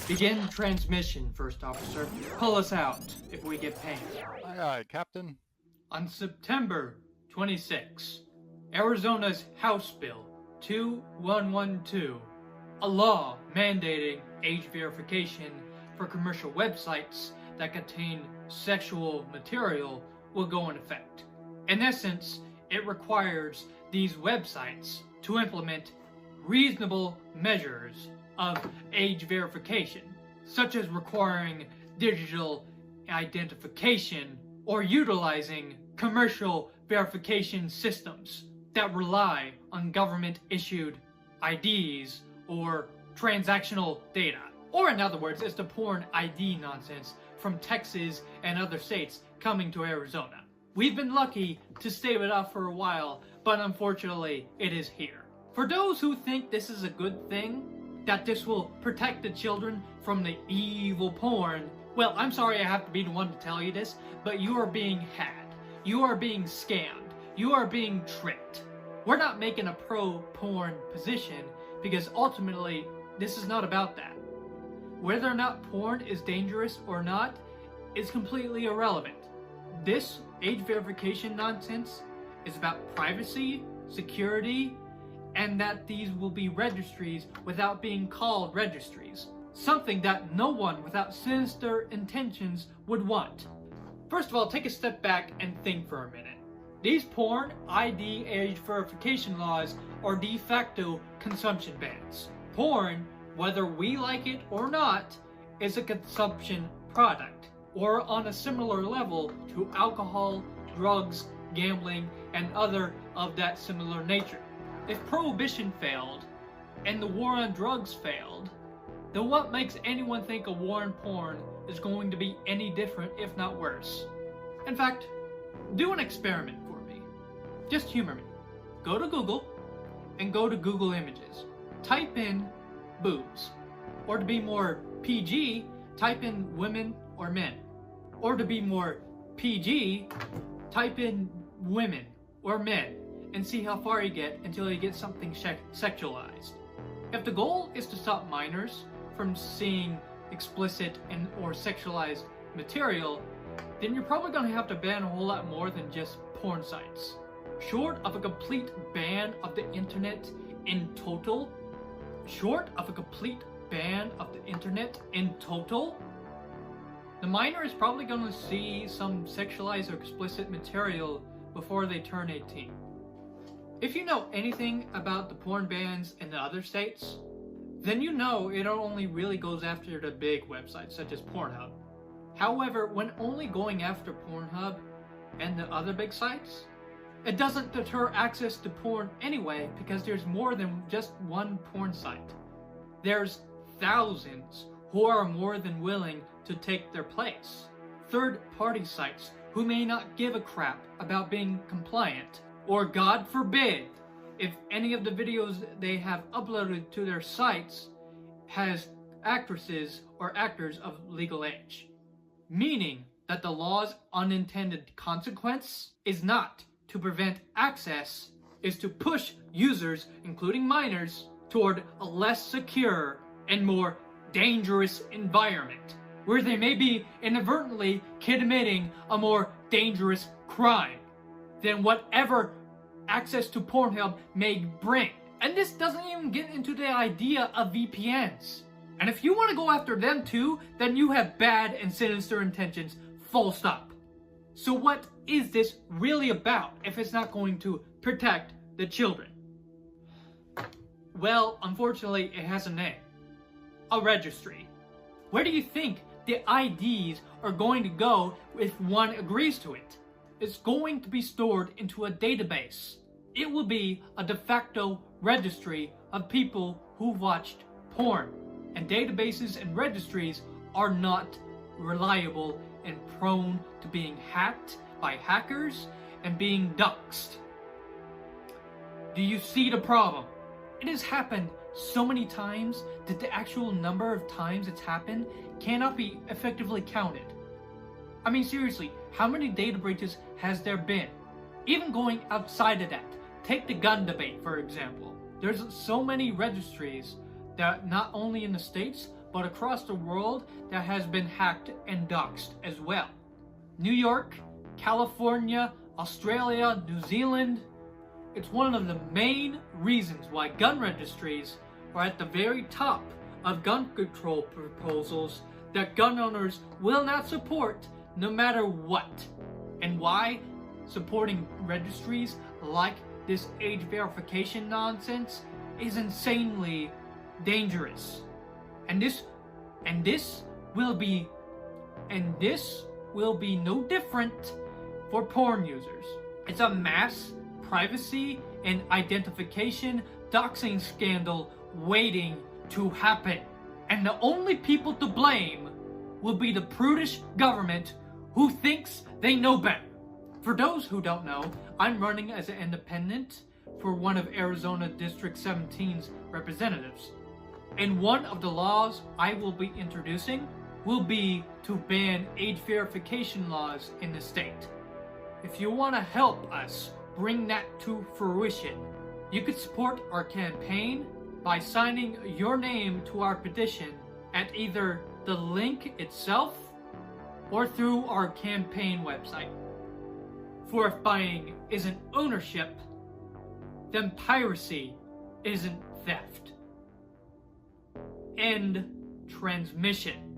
Begin transmission, First Officer. Pull us out if we get pinged. Aye, aye, Captain. On September 26, Arizona's House Bill 2112, a law mandating age verification for commercial websites that contain sexual material, will go in effect. In essence, it requires these websites to implement reasonable measures of age verification, such as requiring digital identification or utilizing commercial verification systems that rely on government-issued IDs or transactional data. Or in other words, it's the porn ID nonsense from Texas and other states coming to Arizona. We've been lucky to stave it off for a while, but unfortunately, it is here. For those who think this is a good thing, that this will protect the children from the evil porn, well, I'm sorry I have to be the one to tell you this, but you are being had. You are being scammed. You are being tricked. We're not making a pro-porn position because ultimately, this is not about that. Whether or not porn is dangerous or not is completely irrelevant. This age verification nonsense is about privacy, security, and that these will be registries without being called registries. Something that no one without sinister intentions would want. First of all, take a step back and think for a minute. These porn ID age verification laws are de facto consumption bans. Porn, whether we like it or not, is a consumption product, or on a similar level to alcohol, drugs, gambling, and other of that similar nature. If prohibition failed, and the war on drugs failed, then what makes anyone think a war on porn is going to be any different, if not worse? In fact, do an experiment for me. Just humor me. Go to Google, and go to Google Images. Type in boobs. Or to be more PG, type in women or men. Or to be more PG, type in women or men and see how far you get until you get something sexualized. If the goal is to stop minors from seeing explicit and or sexualized material, then you're probably going to have to ban a whole lot more than just porn sites. Short of a complete ban of the internet in total, the minor is probably going to see some sexualized or explicit material before they turn 18. If you know anything about the porn bans in the other states, then you know it only really goes after the big websites such as Pornhub. However, when only going after Pornhub and the other big sites, it doesn't deter access to porn anyway because there's more than just one porn site. There's thousands who are more than willing to take their place. Third-party sites who may not give a crap about being compliant, or God forbid, if any of the videos they have uploaded to their sites has actresses or actors of legal age. Meaning that the law's unintended consequence is not to prevent access, is to push users, including minors, toward a less secure and more dangerous environment, where they may be inadvertently committing a more dangerous crime than whatever access to Pornhub may bring. And this doesn't even get into the idea of VPNs. And if you want to go after them too, then you have bad and sinister intentions, full stop. So what is this really about if it's not going to protect the children? Well, unfortunately, it has a name. A registry. Where do you think the IDs are going to go if one agrees to it? It's going to be stored into a database. It will be a de facto registry of people who've watched porn. And databases and registries are not reliable and prone to being hacked by hackers and being doxxed. Do you see the problem? It has happened so many times that the actual number of times it's happened cannot be effectively counted. I mean, seriously, how many data breaches has there been? Even going outside of that, take the gun debate, for example. There's so many registries that not only in the States, but across the world that has been hacked and doxxed as well. New York, California, Australia, New Zealand. It's one of the main reasons why gun registries are at the very top of gun control proposals that gun owners will not support no matter what. And why supporting registries like this age verification nonsense is insanely dangerous. And this will be no different for porn users. It's a mass privacy and identification doxing scandal waiting to happen. And the only people to blame will be the prudish government who thinks they know better. For those who don't know, I'm running as an independent for one of Arizona District 17's representatives. And one of the laws I will be introducing will be to ban age verification laws in the state. If you want to help us bring that to fruition, you could support our campaign by signing your name to our petition at either the link itself or through our campaign website. For if buying isn't ownership, then piracy isn't theft. End transmission.